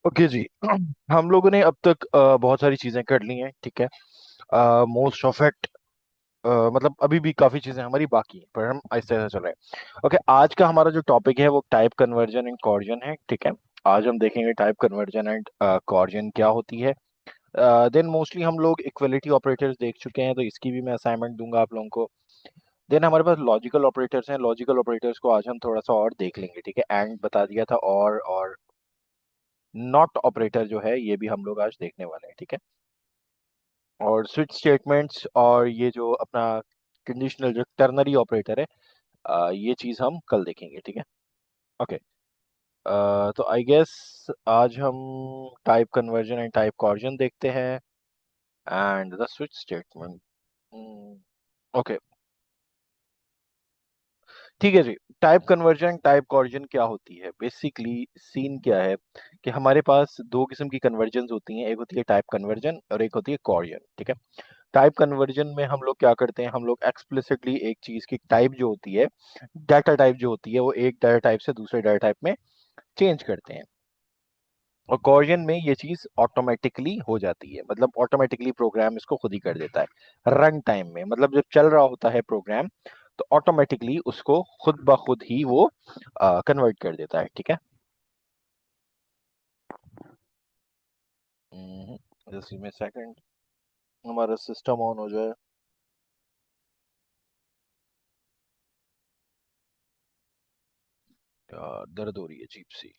Okay जी। हम लोगों ने अब तक बहुत सारी चीजें कर ली हैं, ठीक है। मोस्ट ऑफ इट, मतलब अभी भी काफी चीजें हमारी बाकी हैं, पर हम आहिस्ते आहिस्ते चल रहे हैं। ओके, आज का हमारा जो टॉपिक है वो टाइप कन्वर्जन एंड कॉर्जन है, ठीक है। आज हम देखेंगे टाइप कन्वर्जन एंड कॉर्जन क्या होती है। देन मोस्टली हम लोग इक्वलिटी ऑपरेटर्स देख चुके हैं, तो इसकी भी मैं असाइनमेंट दूंगा आप लोगों को। देन हमारे पास लॉजिकल ऑपरेटर्स हैं, लॉजिकल ऑपरेटर्स को आज हम थोड़ा सा और देख लेंगे, ठीक है। एंड बता दिया था, और नॉट ऑपरेटर जो है ये भी हम लोग आज देखने वाले हैं, ठीक है। और स्विच स्टेटमेंट्स और ये जो अपना कंडीशनल जो टर्नरी ऑपरेटर है, ये चीज हम कल देखेंगे, ठीक है। ओके। तो आई गेस आज हम टाइप कन्वर्जन एंड टाइप कॉर्जन देखते हैं, and the switch statement. Okay, ठीक है जी। टाइप कन्वर्जन टाइप कॉर्जन क्या होती है, बेसिकली सीन क्या है कि हमारे पास दो किस्म की कन्वर्जन होती हैं, एक होती है टाइप कन्वर्जन और एक होती है कॉर्जन, ठीक है। टाइप कन्वर्जन में हम लोग क्या करते हैं, हम लोग एक्सप्लिसिटली एक चीज की टाइप जो होती है, डाटा टाइप जो होती है, वो एक डाटा टाइप से दूसरे डाटा टाइप में चेंज करते हैं। और कॉर्जन में ये चीज ऑटोमेटिकली हो जाती है, मतलब ऑटोमेटिकली प्रोग्राम इसको खुद ही कर देता है रन टाइम में, मतलब जब चल रहा होता है प्रोग्राम तो ऑटोमेटिकली उसको खुद ब खुद ही वो कन्वर्ट कर देता है, ठीक है। जैसे में सेकंड हमारा सिस्टम ऑन हो जाए। दर्द हो रही है अजीब सी।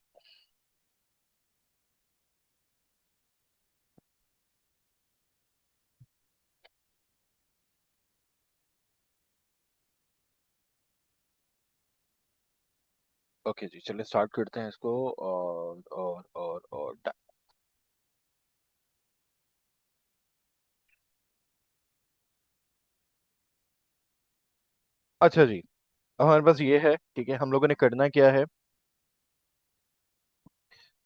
ओके जी, चलिए स्टार्ट करते हैं इसको। और अच्छा जी, अब हमारे पास ये है, ठीक है। हम लोगों ने करना क्या है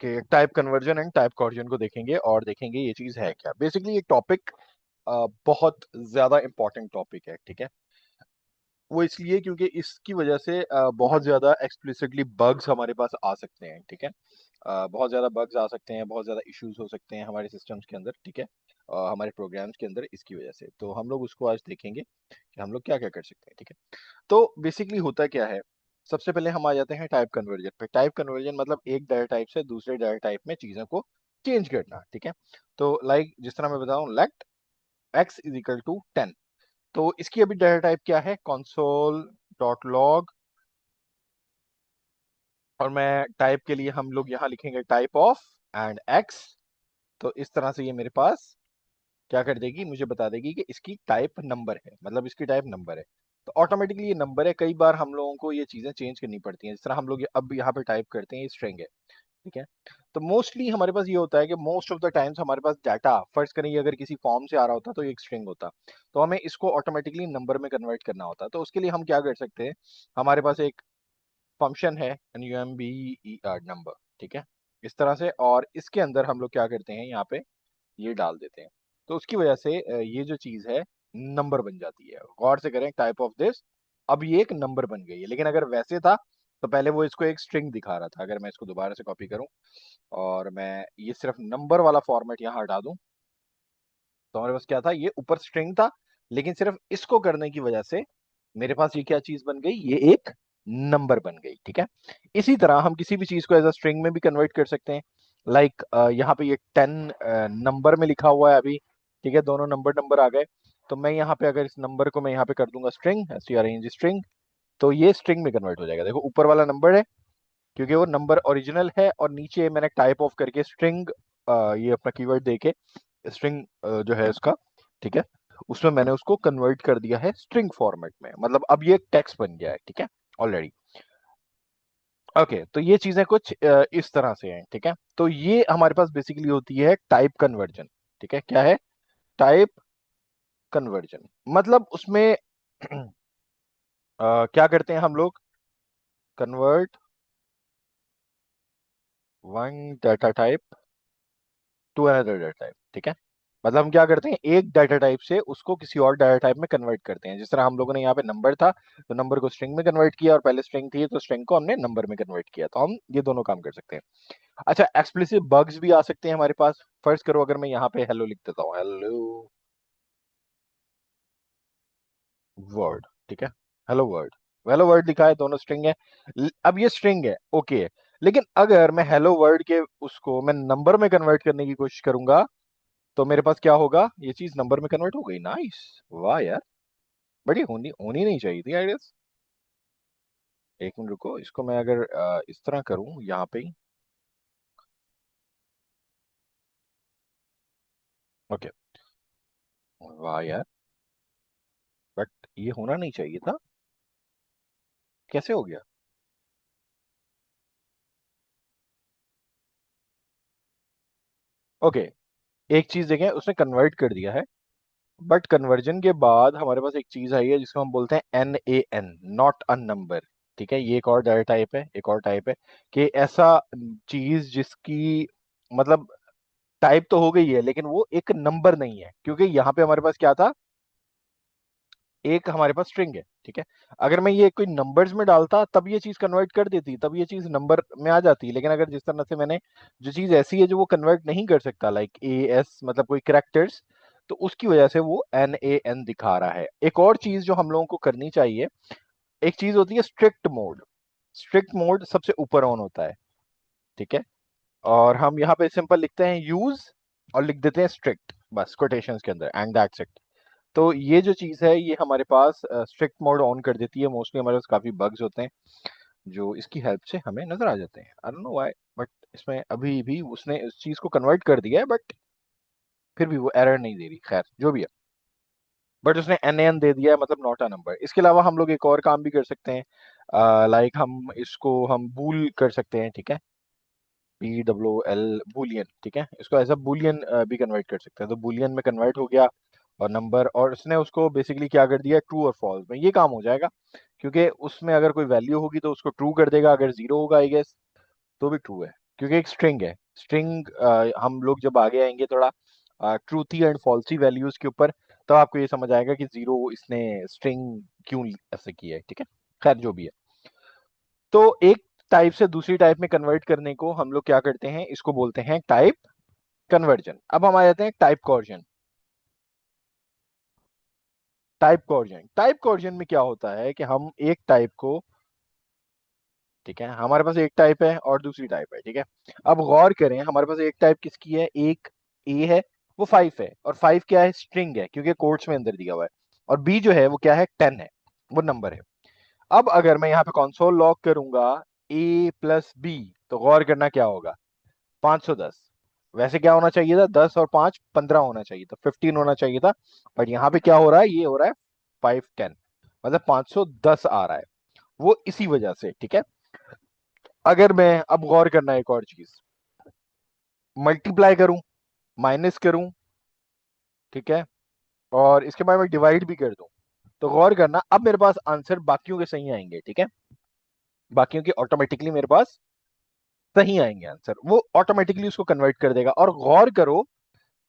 कि टाइप कन्वर्जन एंड टाइप कॉर्जन को देखेंगे और देखेंगे ये चीज है क्या। बेसिकली ये टॉपिक बहुत ज्यादा इंपॉर्टेंट टॉपिक है, ठीक है। वो इसलिए क्योंकि इसकी वजह से बहुत ज्यादा एक्सप्लिसिटली बग्स हमारे पास आ सकते हैं, ठीक है। बहुत ज्यादा बग्स आ सकते हैं, बहुत ज्यादा इश्यूज हो सकते हैं हमारे सिस्टम्स के अंदर, ठीक है। हमारे प्रोग्राम्स के अंदर, इसकी वजह से तो हम लोग उसको आज देखेंगे कि हम लोग क्या क्या कर सकते हैं, ठीक है। तो बेसिकली होता क्या है, सबसे पहले हम आ जाते हैं टाइप कन्वर्जन पे। टाइप कन्वर्जन मतलब एक डाटा टाइप से दूसरे डाटा टाइप में चीजों को चेंज करना, ठीक है। तो लाइक जिस तरह मैं बताऊं, let X is equal to 10। तो इसकी अभी डाटा टाइप क्या है, console डॉट लॉग। और मैं टाइप के लिए हम लोग यहाँ लिखेंगे टाइप ऑफ एंड एक्स। तो इस तरह से ये मेरे पास क्या कर देगी, मुझे बता देगी कि इसकी टाइप नंबर है, मतलब इसकी टाइप नंबर है। तो ऑटोमेटिकली ये नंबर है। कई बार हम लोगों को ये चीजें चेंज करनी पड़ती हैं, जिस तरह हम लोग अब यहाँ पे टाइप करते हैं, ये स्ट्रिंग है, ठीक है। तो मोस्टली हमारे पास ये होता है कि मोस्ट ऑफ द टाइम्स हमारे पास डाटा, फर्स्ट करें, ये अगर किसी फॉर्म से आ रहा होता तो ये एक स्ट्रिंग होता, तो हमें इसको ऑटोमेटिकली नंबर में कन्वर्ट करना होता। तो उसके लिए हम क्या कर सकते हैं, हमारे पास एक फंक्शन है number, नंबर, ठीक है। इस तरह से, और इसके अंदर हम लोग क्या करते हैं, यहाँ पे ये डाल देते हैं। तो उसकी वजह से ये जो चीज है नंबर बन जाती है। गौर से करें, टाइप ऑफ दिस, अब ये एक नंबर बन गई है। लेकिन अगर वैसे था तो पहले वो इसको एक स्ट्रिंग दिखा रहा था। अगर मैं इसको दोबारा से कॉपी करूं और मैं ये सिर्फ नंबर वाला फॉर्मेट यहाँ हटा दूं, तो हमारे पास क्या था, ये ऊपर स्ट्रिंग था, लेकिन सिर्फ इसको करने की वजह से मेरे पास ये क्या चीज बन गई, ये एक नंबर बन गई, ठीक है। इसी तरह हम किसी भी चीज को एज अ स्ट्रिंग में भी कन्वर्ट कर सकते हैं। लाइक यहाँ पे ये 10 नंबर में लिखा हुआ है अभी, ठीक है। दोनों नंबर नंबर आ गए। तो मैं यहाँ पे अगर इस नंबर को मैं यहाँ पे कर दूंगा स्ट्रिंग, string, तो ये स्ट्रिंग में कन्वर्ट हो जाएगा। देखो ऊपर वाला नंबर है क्योंकि वो नंबर ओरिजिनल है, और नीचे मैंने टाइप ऑफ करके स्ट्रिंग, ये अपना कीवर्ड देके स्ट्रिंग जो है उसका, ठीक है, उसमें मैंने उसको कन्वर्ट कर दिया है स्ट्रिंग फॉर्मेट में, मतलब अब ये टेक्स्ट बन गया है, ठीक है, ऑलरेडी। ओके, तो ये चीजें कुछ इस तरह से हैं, ठीक है। तो ये हमारे पास बेसिकली होती है टाइप कन्वर्जन, ठीक है। क्या है टाइप कन्वर्जन, मतलब उसमें क्या करते हैं हम लोग, convert one data type two another data type, ठीक है। मतलब हम क्या करते हैं, एक डाटा टाइप से उसको किसी और डाटा टाइप में कन्वर्ट करते हैं। जिस तरह हम लोगों ने यहाँ पे नंबर था, तो नंबर को स्ट्रिंग में कन्वर्ट किया, और पहले स्ट्रिंग थी तो स्ट्रिंग को हमने नंबर में कन्वर्ट किया। तो हम ये दोनों काम कर सकते हैं। अच्छा, एक्सप्लिसिट बग्स भी आ सकते हैं हमारे पास। फर्स्ट करो, अगर मैं यहाँ पे हेलो लिख देता हूँ, हेलो वर्ड, ठीक है, हेलो वर्ड, हेलो वर्ड लिखा है, दोनों स्ट्रिंग है। अब ये स्ट्रिंग है, ओके। लेकिन अगर मैं हेलो वर्ड के उसको मैं नंबर में कन्वर्ट करने की कोशिश करूंगा, तो मेरे पास क्या होगा, ये चीज नंबर में कन्वर्ट हो गई। नाइस, वाह यार, बड़ी होनी होनी नहीं चाहिए थी आई गेस। एक मिनट रुको, इसको मैं अगर इस तरह करूं यहाँ पे ही, ओके, वाह यार, बट ये होना नहीं चाहिए था, कैसे हो गया। ओके, एक चीज देखें, उसने कन्वर्ट कर दिया है, बट कन्वर्जन के बाद हमारे पास एक चीज आई है जिसको हम बोलते हैं NaN, नॉट अ नंबर। ठीक है, ये एक और डाटा टाइप है, एक और टाइप है कि ऐसा चीज जिसकी मतलब टाइप तो हो गई है लेकिन वो एक नंबर नहीं है, क्योंकि यहाँ पे हमारे पास क्या था, एक हमारे पास स्ट्रिंग है, ठीक है। अगर मैं ये कोई नंबर्स में डालता तब ये चीज कन्वर्ट कर देती, तब ये चीज नंबर में आ जाती, लेकिन अगर जिस तरह से मैंने, जो चीज ऐसी है जो वो कन्वर्ट नहीं कर सकता, लाइक AS मतलब कोई करेक्टर्स, तो उसकी वजह से वो NaN दिखा रहा है। एक और चीज जो हम लोगों को करनी चाहिए, एक चीज होती है स्ट्रिक्ट मोड। स्ट्रिक्ट मोड सबसे ऊपर ऑन होता है, ठीक है। और हम यहाँ पे सिंपल लिखते हैं यूज, और लिख देते हैं स्ट्रिक्ट, बस कोटेशंस के अंदर, एंड दैट्स इट। तो ये जो चीज़ है ये हमारे पास स्ट्रिक्ट मोड ऑन कर देती है। मोस्टली हमारे पास काफ़ी बग्स होते हैं जो इसकी हेल्प से हमें नजर आ जाते हैं, आई डोंट नो व्हाई, बट इसमें अभी भी उसने इस चीज़ को कन्वर्ट कर दिया है, बट फिर भी वो एरर नहीं दे रही, खैर जो भी है। बट उसने NaN दे दिया है, मतलब नॉट अ नंबर। इसके अलावा हम लोग एक और काम भी कर सकते हैं, लाइक हम इसको हम बूल कर सकते हैं, ठीक है, PWL, बुलियन, ठीक है, इसको एज अ बुलियन भी कन्वर्ट कर सकते हैं। तो बुलियन में कन्वर्ट हो गया, और नंबर, और उसने उसको बेसिकली क्या कर दिया, ट्रू और फॉल्स में ये काम हो जाएगा, क्योंकि उसमें अगर कोई वैल्यू होगी तो उसको ट्रू कर देगा, अगर जीरो होगा आई गेस तो भी ट्रू है, क्योंकि एक स्ट्रिंग है। स्ट्रिंग हम लोग जब आगे आएंगे थोड़ा ट्रूथी एंड फॉल्सी वैल्यूज के ऊपर, तो आपको ये समझ आएगा कि जीरो इसने स्ट्रिंग क्यों ऐसे किया है, ठीक है। खैर जो भी है, तो एक टाइप से दूसरी टाइप में कन्वर्ट करने को हम लोग क्या करते हैं, इसको बोलते हैं टाइप कन्वर्जन। अब हम आ जाते हैं टाइप कॉर्जन। टाइप कॉर्जन में क्या होता है कि हम एक टाइप को, ठीक है, हमारे पास एक टाइप है और दूसरी टाइप है, ठीक है। अब गौर करें, हमारे पास एक टाइप किसकी है, एक ए है, वो 5 है, और 5 क्या है, स्ट्रिंग है, क्योंकि कोट्स में अंदर दिया हुआ है। और बी जो है वो क्या है, 10 है, वो नंबर है। अब अगर मैं यहाँ पे कंसोल लॉग करूंगा A+B, तो गौर करना क्या होगा, 510। वैसे क्या होना चाहिए था, 10 और 5 15 होना चाहिए था, 15 होना चाहिए था। बट यहाँ पे क्या हो रहा है, ये हो रहा है 510, मतलब 510 आ रहा है, वो इसी वजह से, ठीक है। अगर मैं अब गौर करना एक और चीज, मल्टीप्लाई करूं, माइनस करूं, ठीक है, और इसके बाद मैं डिवाइड भी कर दूं, तो गौर करना अब मेरे पास आंसर बाकियों के सही आएंगे, ठीक है। बाकियों के ऑटोमेटिकली मेरे पास सही आएंगे आंसर, वो ऑटोमेटिकली उसको कन्वर्ट कर देगा। और गौर करो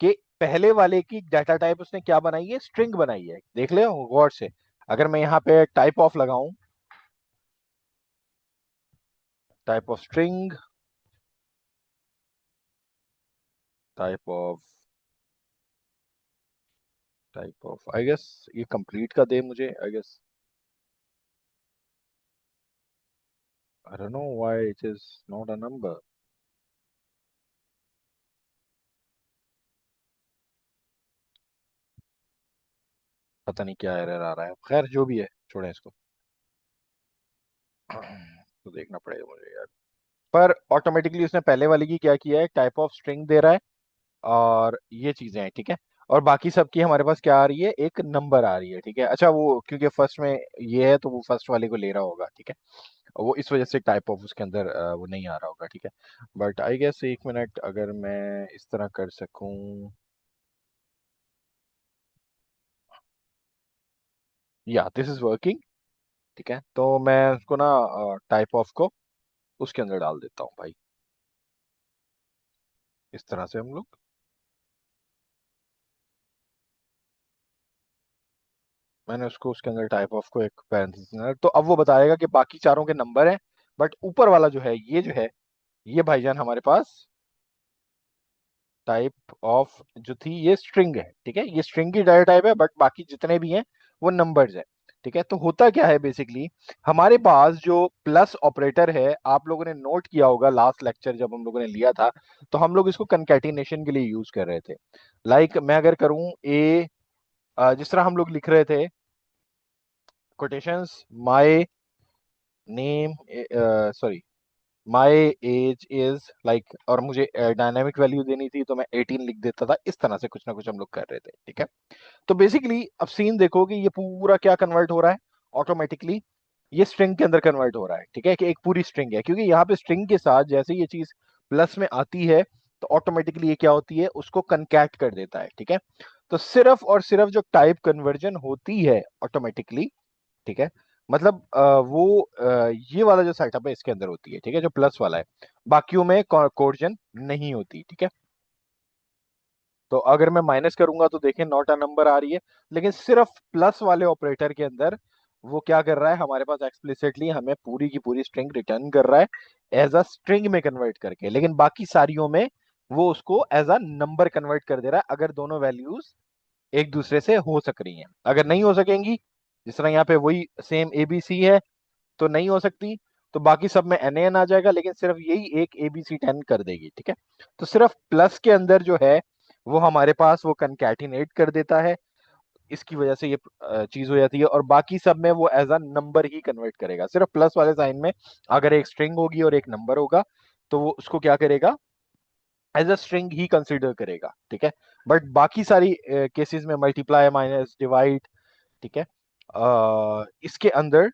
कि पहले वाले की डाटा टाइप उसने क्या बनाई है, स्ट्रिंग बनाई है, देख ले गौर से। अगर मैं यहाँ पे टाइप ऑफ लगाऊं, type of string, type of, type of, I guess ये कंप्लीट का दे मुझे, I guess, I don't know why it is not a number. पता नहीं क्या एरर आ रहा है, खैर जो भी है, छोड़ें इसको। तो देखना पड़ेगा मुझे यार। पर ऑटोमेटिकली उसने पहले वाले की क्या किया है, टाइप ऑफ स्ट्रिंग दे रहा है, और ये चीजें हैं, ठीक है। और बाकी सबकी हमारे पास क्या आ रही है, एक नंबर आ रही है, ठीक है। अच्छा, वो क्योंकि फर्स्ट में ये है तो वो फर्स्ट वाले को ले रहा होगा, ठीक है, वो इस वजह से टाइप ऑफ उसके अंदर वो नहीं आ रहा होगा, ठीक है। बट आई गेस, एक मिनट, अगर मैं इस तरह कर सकूं, या दिस इज वर्किंग, ठीक है, तो मैं उसको ना टाइप ऑफ को उसके अंदर डाल देता हूँ भाई, इस तरह से हम लोग, मैंने उसको उसके अंदर टाइप ऑफ को एक पैरेंथेसिस में, तो अब वो बताएगा कि बाकी चारों के नंबर हैं, बट ऊपर वाला जो है, ये जो है, ये भाईजान हमारे पास टाइप ऑफ जो थी ये स्ट्रिंग है, ठीक है, ये स्ट्रिंग की डाटा टाइप है, बट बाकी जितने भी हैं वो नंबर्स है। ठीक है, तो होता क्या है बेसिकली, हमारे पास जो प्लस ऑपरेटर है, आप लोगों ने नोट किया होगा लास्ट लेक्चर जब हम लोगों ने लिया था, तो हम लोग इसको कंकैटिनेशन के लिए यूज कर रहे थे। लाइक मैं अगर करूं ए, जिस तरह हम लोग लिख रहे थे quotations, my name, sorry, my age is like, और मुझे डायनामिक वैल्यू देनी थी तो मैं 18 लिख देता था, इस तरह से कुछ ना कुछ हम लोग कर रहे थे। ठीक है, तो बेसिकली अब सीन देखो कि ये पूरा क्या कन्वर्ट हो रहा है ऑटोमेटिकली, ये स्ट्रिंग के अंदर कन्वर्ट हो रहा है। ठीक है, कि एक पूरी स्ट्रिंग है, क्योंकि यहाँ पे स्ट्रिंग के साथ जैसे ये चीज प्लस में आती है तो ऑटोमेटिकली ये क्या होती है, उसको कनकैट कर देता है। ठीक है, तो सिर्फ और सिर्फ जो टाइप कन्वर्जन होती है ऑटोमेटिकली, ठीक है, मतलब वो ये वाला जो सेटअप है इसके अंदर होती है। ठीक है, जो प्लस वाला है, बाकियों में कोर्जन नहीं होती। ठीक है, तो अगर मैं माइनस करूंगा तो देखें नॉट अ नंबर आ रही है, लेकिन सिर्फ प्लस वाले ऑपरेटर के अंदर वो क्या कर रहा है, हमारे पास एक्सप्लिसिटली हमें पूरी की पूरी स्ट्रिंग रिटर्न कर रहा है एज अ स्ट्रिंग में कन्वर्ट करके, लेकिन बाकी सारियों में वो उसको एज अ नंबर कन्वर्ट कर दे रहा है, अगर दोनों वैल्यूज एक दूसरे से हो सक रही हैं। अगर नहीं हो सकेंगी, जिस तरह यहाँ पे वही सेम एबीसी है, तो नहीं हो सकती, तो बाकी सब में एन एन आ जाएगा, लेकिन सिर्फ यही एक एबीसी 10 कर देगी। ठीक है, तो सिर्फ प्लस के अंदर जो है वो हमारे पास वो कंकैटिनेट कर देता है, इसकी वजह से ये चीज हो जाती है, और बाकी सब में वो एज अ नंबर ही कन्वर्ट करेगा। सिर्फ प्लस वाले साइन में अगर एक स्ट्रिंग होगी और एक नंबर होगा तो वो उसको क्या करेगा, एज अ स्ट्रिंग ही कंसिडर करेगा। ठीक है, बट बाकी सारी केसेस में मल्टीप्लाई, माइनस, डिवाइड, ठीक है, इसके अंदर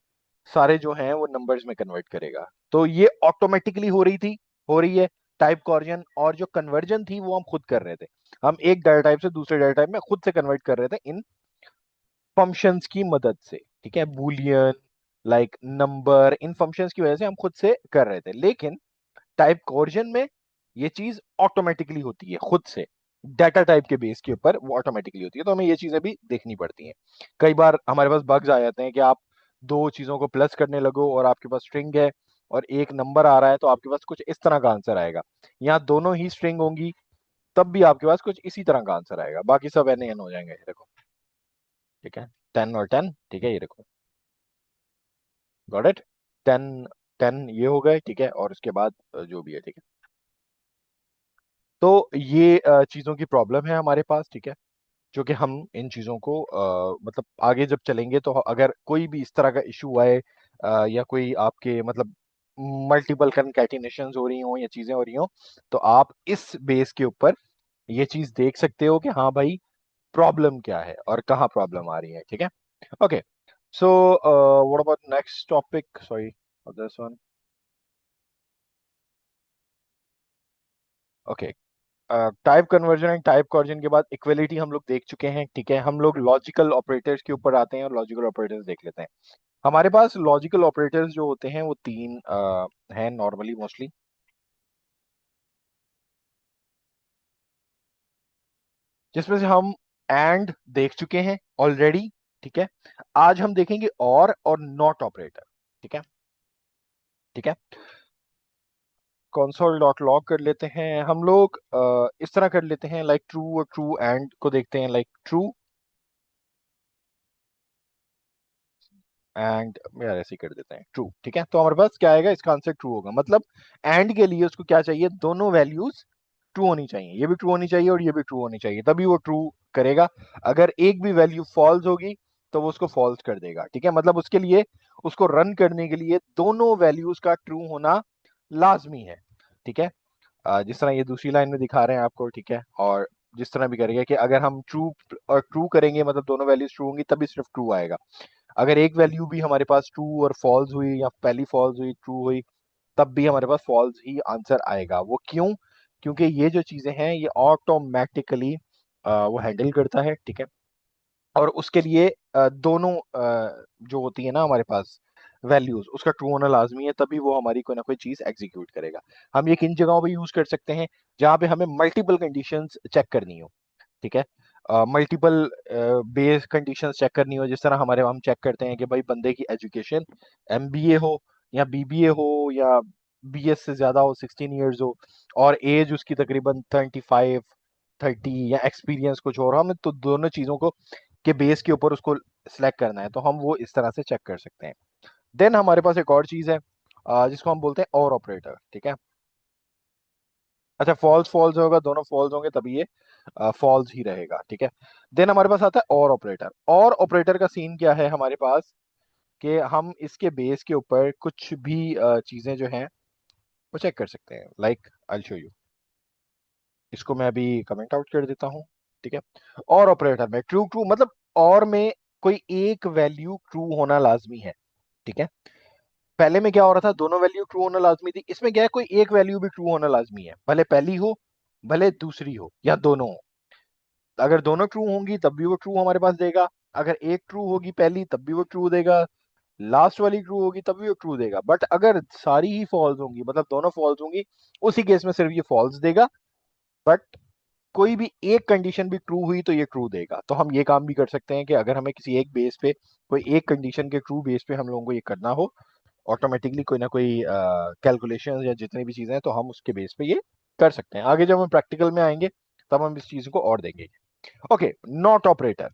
सारे जो हैं वो नंबर्स में कन्वर्ट करेगा। तो ये ऑटोमेटिकली हो रही थी, हो रही है टाइप कॉर्जन, और जो कन्वर्जन थी वो हम खुद कर रहे थे। हम एक डाटा टाइप से दूसरे डाटा टाइप में खुद से कन्वर्ट कर रहे थे इन फंक्शंस की मदद से। ठीक है, बूलियन, लाइक नंबर, इन फंक्शंस की वजह से हम खुद से कर रहे थे, लेकिन टाइप कॉर्जन में ये चीज ऑटोमेटिकली होती है खुद से, डाटा टाइप के बेस के ऊपर वो ऑटोमेटिकली होती है, तो हमें ये चीजें भी देखनी पड़ती हैं। कई बार हमारे पास बग्स आ जाते हैं कि आप दो चीजों को प्लस करने लगो और आपके पास स्ट्रिंग है और एक नंबर आ रहा है, तो आपके पास कुछ इस तरह का आंसर आएगा। यहाँ दोनों ही स्ट्रिंग होंगी तब भी आपके पास कुछ इसी तरह का आंसर आएगा, बाकी सब एन एन हो जाएंगे। ये देखो, ठीक है, 10 और 10, ठीक है, ये देखो, गॉट इट, 10, 10 ये हो गए, ठीक है, और उसके बाद जो भी है, ठीक है। तो ये चीजों की प्रॉब्लम है हमारे पास। ठीक है, जो कि हम इन चीजों को मतलब आगे जब चलेंगे तो अगर कोई भी इस तरह का इशू आए, या कोई आपके मतलब मल्टीपल कंकैटिनेशंस हो रही हो या चीजें हो रही हो, तो आप इस बेस के ऊपर ये चीज देख सकते हो कि हाँ भाई प्रॉब्लम क्या है और कहाँ प्रॉब्लम आ रही है। ठीक है, okay, so what about next topic, sorry this one, okay. Type conversion and type coercion के बाद इक्वलिटी हम लोग देख चुके हैं। ठीक है, हम लोग लॉजिकल ऑपरेटर्स के ऊपर आते हैं और लॉजिकल ऑपरेटर्स देख लेते हैं। हमारे पास लॉजिकल ऑपरेटर्स जो होते हैं वो तीन हैं नॉर्मली, मोस्टली, जिसमें से हम एंड देख चुके हैं ऑलरेडी। ठीक है, आज हम देखेंगे और नॉट ऑपरेटर। ठीक है, ठीक है, कंसोल डॉट लॉग कर लेते हैं हम लोग, इस तरह कर लेते हैं, लाइक ट्रू और ट्रू एंड को देखते हैं, लाइक ट्रू एंड, यार ऐसे ही कर देते हैं ट्रू। ठीक है, तो हमारे पास क्या आएगा, इसका आंसर ट्रू होगा, मतलब एंड के लिए उसको क्या चाहिए, दोनों वैल्यूज ट्रू होनी चाहिए, ये भी ट्रू होनी चाहिए और ये भी ट्रू होनी चाहिए, तभी वो ट्रू करेगा। अगर एक भी वैल्यू फॉल्स होगी तो वो उसको फॉल्स कर देगा। ठीक है, मतलब उसके लिए, उसको रन करने के लिए दोनों वैल्यूज का ट्रू होना लाजमी है। ठीक है, जिस तरह ये दूसरी लाइन में दिखा रहे हैं आपको। ठीक है, और जिस तरह भी करेंगे कि अगर हम ट्रू और ट्रू करेंगे, मतलब दोनों वैल्यूज ट्रू होंगी तभी सिर्फ ट्रू आएगा। अगर एक वैल्यू भी हमारे पास ट्रू और फॉल्स हुई, या पहली फॉल्स हुई ट्रू हुई, तब भी हमारे पास फॉल्स ही आंसर आएगा। वो क्यों, क्योंकि ये जो चीजें हैं ये ऑटोमेटिकली वो हैंडल करता है। ठीक है, और उसके लिए दोनों जो होती है ना हमारे पास वैल्यूज, उसका ट्रू होना लाजमी है, तभी वो हमारी कोई ना कोई चीज एग्जीक्यूट करेगा। हम ये किन जगहों पे यूज कर सकते हैं, जहां पे हमें मल्टीपल कंडीशंस चेक करनी हो। ठीक है, मल्टीपल बेस कंडीशंस चेक करनी हो, जिस तरह हम चेक करते हैं कि भाई बंदे की एजुकेशन एमबीए हो या बीबीए हो, या BS से ज्यादा हो, 16 ईयर्स हो, और एज उसकी तकरीबन 35, 30, या एक्सपीरियंस कुछ और, हमें तो दोनों चीजों को के बेस के ऊपर उसको सिलेक्ट करना है, तो हम वो इस तरह से चेक कर सकते हैं। देन हमारे पास एक और चीज है जिसको हम बोलते हैं और ऑपरेटर, ठीक है। अच्छा, फॉल्स फॉल्स होगा, दोनों फॉल्स होंगे तभी ये फॉल्स ही रहेगा, ठीक है। देन हमारे पास आता है और ऑपरेटर। और ऑपरेटर का सीन क्या है हमारे पास, कि हम इसके बेस के ऊपर कुछ भी चीजें जो हैं वो चेक कर सकते हैं। लाइक आई शो यू, इसको मैं अभी कमेंट आउट कर देता हूँ, ठीक है। और ऑपरेटर में ट्रू ट्रू मतलब और में कोई एक वैल्यू ट्रू होना लाजमी है, ठीक है। पहले में क्या हो रहा था, दोनों वैल्यू ट्रू होना लाजमी थी, इसमें क्या है, कोई एक वैल्यू भी ट्रू होना लाजमी है, भले पहली हो भले दूसरी हो या दोनों हो। अगर दोनों ट्रू होंगी तब भी वो ट्रू हमारे पास देगा, अगर एक ट्रू होगी पहली तब भी वो ट्रू देगा, लास्ट वाली ट्रू होगी तब भी वो ट्रू देगा। बट अगर सारी ही फॉल्स होंगी, मतलब दोनों फॉल्स होंगी, उसी केस में सिर्फ ये फॉल्स देगा। बट कोई भी एक कंडीशन भी ट्रू हुई तो ये ट्रू देगा। तो हम ये काम भी कर सकते हैं कि अगर हमें किसी एक बेस पे, कोई एक कंडीशन के ट्रू बेस पे हम लोगों को ये करना हो, ऑटोमेटिकली कोई ना कोई कैलकुलेशन या जितनी भी चीजें हैं, तो हम उसके बेस पे ये कर सकते हैं। आगे जब हम प्रैक्टिकल में आएंगे तब हम इस चीज को और देंगे। ओके, नॉट ऑपरेटर,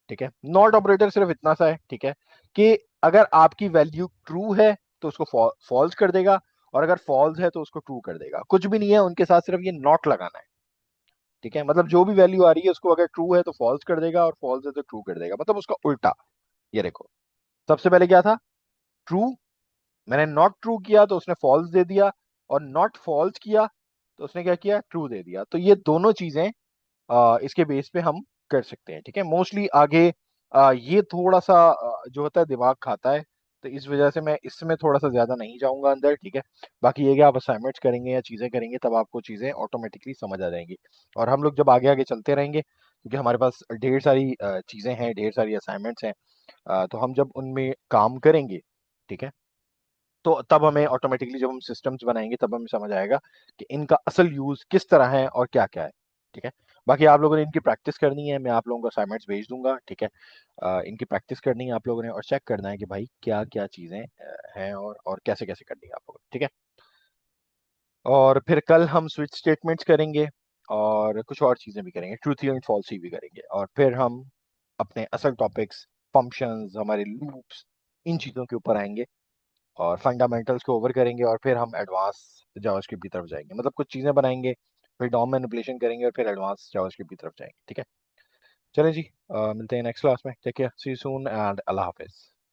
ठीक है। नॉट ऑपरेटर सिर्फ इतना सा है, ठीक है, कि अगर आपकी वैल्यू ट्रू है तो उसको फॉल्स कर देगा, और अगर फॉल्स है तो उसको ट्रू कर देगा। कुछ भी नहीं है उनके साथ, सिर्फ ये नॉट लगाना है, ठीक है। मतलब जो भी वैल्यू आ रही है उसको अगर ट्रू है तो फॉल्स कर देगा, और फॉल्स है तो ट्रू कर देगा, मतलब उसका उल्टा। ये देखो, सबसे पहले क्या था, ट्रू, मैंने नॉट ट्रू किया तो उसने फॉल्स दे दिया, और नॉट फॉल्स किया तो उसने क्या किया, ट्रू दे दिया। तो ये दोनों चीजें इसके बेस पे हम कर सकते हैं, ठीक है। मोस्टली आगे ये थोड़ा सा जो होता है दिमाग खाता है, तो इस वजह से मैं इसमें थोड़ा सा ज्यादा नहीं जाऊंगा अंदर, ठीक है। बाकी ये कि आप असाइनमेंट्स करेंगे या चीजें करेंगे तब आपको चीजें ऑटोमेटिकली समझ आ जाएंगी। और हम लोग जब आगे आगे चलते रहेंगे, क्योंकि हमारे पास ढेर सारी चीजें हैं, ढेर सारी असाइनमेंट्स हैं, तो हम जब उनमें काम करेंगे, ठीक है, तो तब हमें ऑटोमेटिकली जब हम सिस्टम्स बनाएंगे तब हमें समझ आएगा कि इनका असल यूज किस तरह है और क्या क्या है, ठीक है। बाकी आप लोगों ने इनकी प्रैक्टिस करनी है, मैं आप लोगों को असाइनमेंट्स भेज दूंगा, ठीक है। इनकी प्रैक्टिस करनी है आप लोगों ने, और चेक करना है कि भाई क्या क्या चीजें हैं, और कैसे कैसे करनी है आप लोगों ने, ठीक है। और फिर कल हम स्विच स्टेटमेंट्स करेंगे, और कुछ और चीजें भी करेंगे, ट्रूथी एंड फॉल्सी भी करेंगे, और फिर हम अपने असल टॉपिक्स, फंक्शंस, हमारे लूप्स, इन चीजों के ऊपर आएंगे, और फंडामेंटल्स को ओवर करेंगे, और फिर हम एडवांस जावास्क्रिप्ट की तरफ जाएंगे। मतलब कुछ चीजें बनाएंगे, फिर डॉम मैनिपुलेशन करेंगे, और फिर एडवांस जावास्क्रिप्ट की तरफ जाएंगे, ठीक है। चलें जी, मिलते हैं नेक्स्ट क्लास में। Take care, see you soon, and अल्लाह हाफिज।